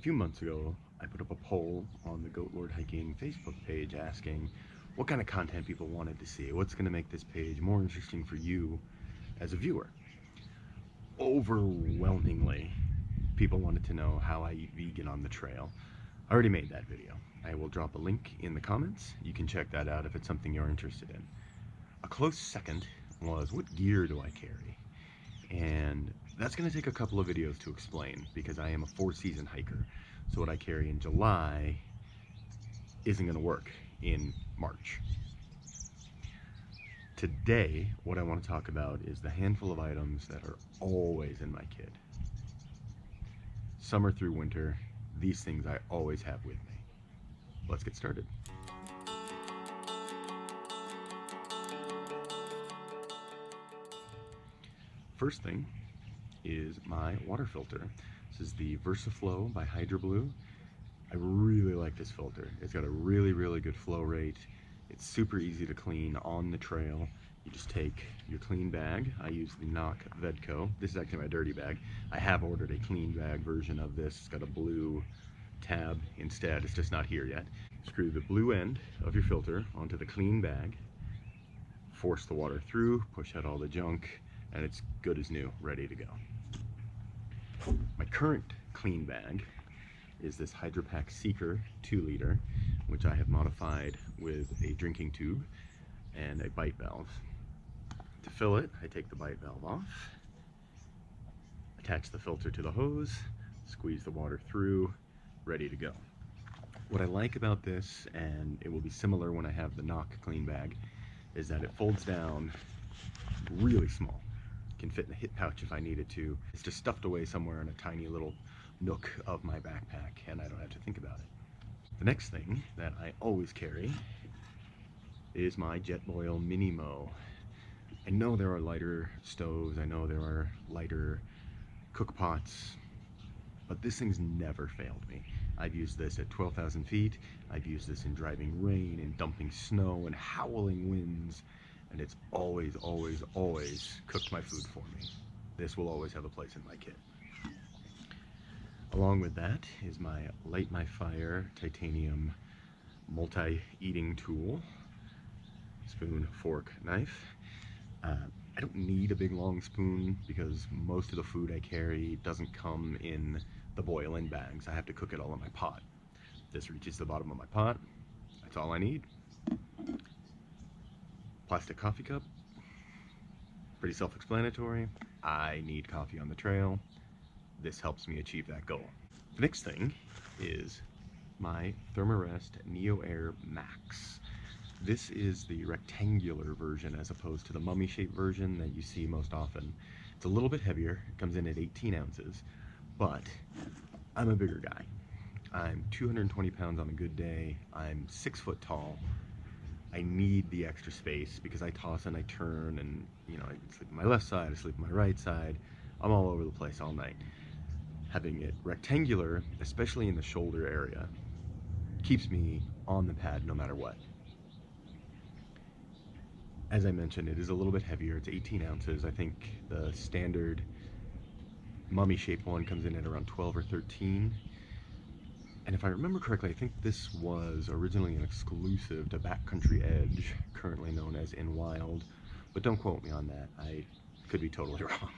few months ago, I put up a poll on the Goat Lord Hiking Facebook page asking what kind of content people wanted to see. What's going to make this page more interesting for you as a viewer? Overwhelmingly, people wanted to know how I eat vegan on the trail. I already made that video. I will drop a link in the comments. You can check that out if it's something you're interested in. A close second was, what gear do I carry? And that's going to take a couple of videos to explain because I am a 4-season hiker. So what I carry in July isn't going to work in March. Today, what I want to talk about is the handful of items that are always in my kit. Summer through winter, these things I always have with me. Let's get started. First thing is my water filter. This is the VersaFlow by HydroBlue. I really like this filter. It's got a really good flow rate. It's super easy to clean on the trail. You just take your clean bag. I use the NOC Vedco. This is actually my dirty bag. I have ordered a clean bag version of this. It's got a blue tab instead. It's just not here yet. Screw the blue end of your filter onto the clean bag. Force the water through, push out all the junk, and it's good as new, ready to go. My current clean bag is this Hydropack Seeker 2-liter, which I have modified with a drinking tube and a bite valve. To fill it, I take the bite valve off, attach the filter to the hose, squeeze the water through, ready to go. What I like about this, and it will be similar when I have the NOC clean bag, is that it folds down really small. Can fit in a hip pouch if I needed to. It's just stuffed away somewhere in a tiny little nook of my backpack, and I don't have to think about it. The next thing that I always carry is my Jetboil Minimo. I know there are lighter stoves, I know there are lighter cook pots, but this thing's never failed me. I've used this at 12,000 feet, I've used this in driving rain and dumping snow and howling winds, and it's always cooked my food for me. This will always have a place in my kit. Along with that is my Light My Fire titanium multi-eating tool. Spoon, fork, knife. I don't need a big long spoon because most of the food I carry doesn't come in the boil-in bags. I have to cook it all in my pot. This reaches the bottom of my pot. That's all I need. Plastic coffee cup. Pretty self-explanatory. I need coffee on the trail. This helps me achieve that goal. The next thing is my Thermarest NeoAir Max. This is the rectangular version as opposed to the mummy-shaped version that you see most often. It's a little bit heavier. It comes in at 18 ounces, but I'm a bigger guy. I'm 220 pounds on a good day. I'm 6 foot tall. I need the extra space because I toss and I turn, and I sleep on my left side, I sleep on my right side. I'm all over the place all night. Having it rectangular, especially in the shoulder area, keeps me on the pad no matter what. As I mentioned, it is a little bit heavier. It's 18 ounces. I think the standard mummy-shaped one comes in at around 12 or 13. And if I remember correctly, I think this was originally an exclusive to Backcountry Edge, currently known as In Wild, but don't quote me on that. I could be totally wrong.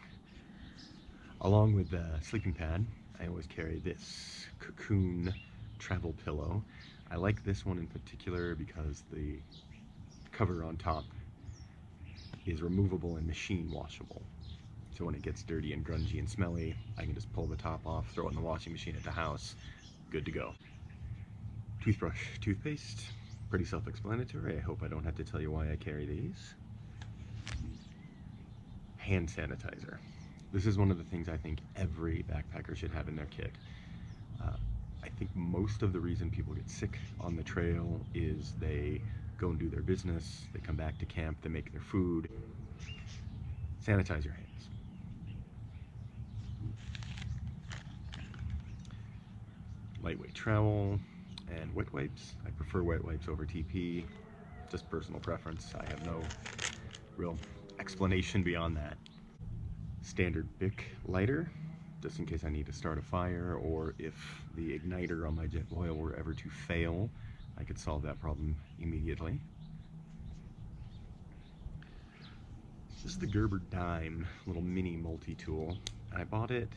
Along with the sleeping pad, I always carry this Cocoon travel pillow. I like this one in particular because the cover on top is removable and machine washable. So when it gets dirty and grungy and smelly, I can just pull the top off, throw it in the washing machine at the house, good to go. Toothbrush, toothpaste, pretty self-explanatory. I hope I don't have to tell you why I carry these. Hand sanitizer. This is one of the things I think every backpacker should have in their kit. I think most of the reason people get sick on the trail is they go and do their business, they come back to camp, they make their food. Sanitize your hands. Lightweight trowel and wet wipes. I prefer wet wipes over TP, just personal preference. I have no real explanation beyond that. Standard Bic lighter, just in case I need to start a fire, or if the igniter on my Jetboil were ever to fail, I could solve that problem immediately. This is the Gerber Dime little mini multi-tool, and I bought it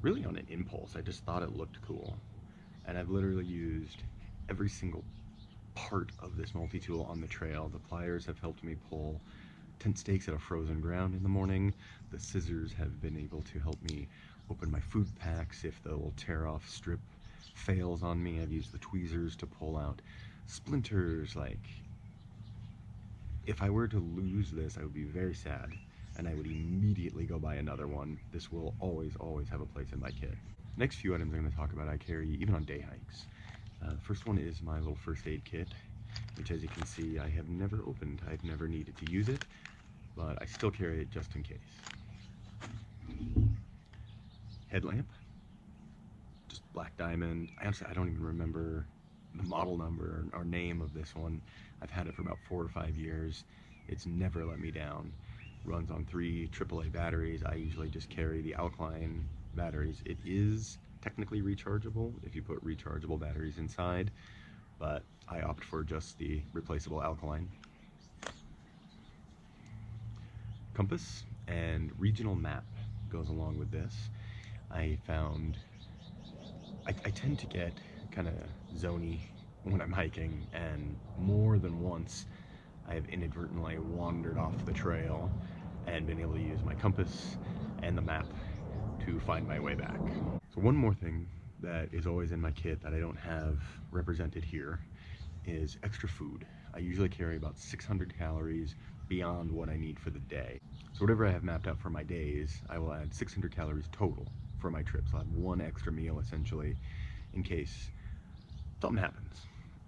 really on an impulse. I just thought it looked cool, and I've literally used every single part of this multi-tool on the trail. The pliers have helped me pull tent stakes out of frozen ground in the morning. The scissors have been able to help me open my food packs if the little tear off strip fails on me. I've used the tweezers to pull out splinters. Like, if I were to lose this, I would be very sad, and I would immediately go buy another one. This will always have a place in my kit. Next few items I'm going to talk about I carry even on day hikes. The first one is my little first aid kit, which, as you can see, I have never opened. I've never needed to use it, but I still carry it just in case. Headlamp, just black diamond. Honestly, I don't even remember the model number or name of this one. I've had it for about 4 or 5 years. It's never let me down. Runs on 3 AAA batteries. I usually just carry the alkaline batteries. It is technically rechargeable if you put rechargeable batteries inside, but I opt for just the replaceable alkaline. Compass and regional map goes along with this. I found I tend to get kind of zony when I'm hiking, and more than once I have inadvertently wandered off the trail and been able to use my compass and the map to find my way back. So one more thing that is always in my kit that I don't have represented here is extra food. I usually carry about 600 calories beyond what I need for the day. So whatever I have mapped out for my days, I will add 600 calories total for my trips. I'll have one extra meal essentially in case something happens.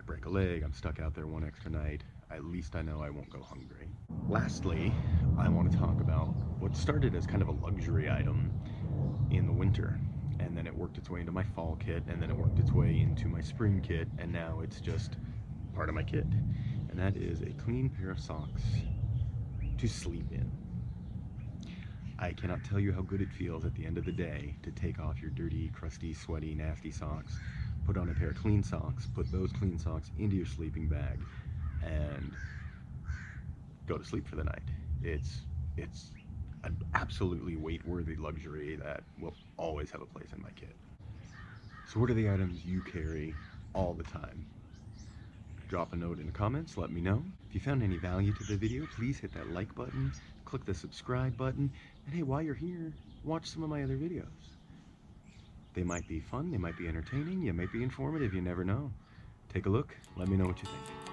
I break a leg, I'm stuck out there one extra night. At least I know I won't go hungry. Lastly, I want to talk about what started as kind of a luxury item in the winter, and then it worked its way into my fall kit, and then it worked its way into my spring kit, and now it's just part of my kit. And that is a clean pair of socks to sleep in. I cannot tell you how good it feels at the end of the day to take off your dirty, crusty, sweaty, nasty socks, put on a pair of clean socks, put those clean socks into your sleeping bag, and go to sleep for the night. It's an absolutely weight-worthy luxury that will always have a place in my kit. So what are the items you carry all the time? Drop a note in the comments, let me know. If you found any value to the video, please hit that like button, click the subscribe button, and hey, while you're here, watch some of my other videos. They might be fun, they might be entertaining, they might be informative, you never know. Take a look, let me know what you think.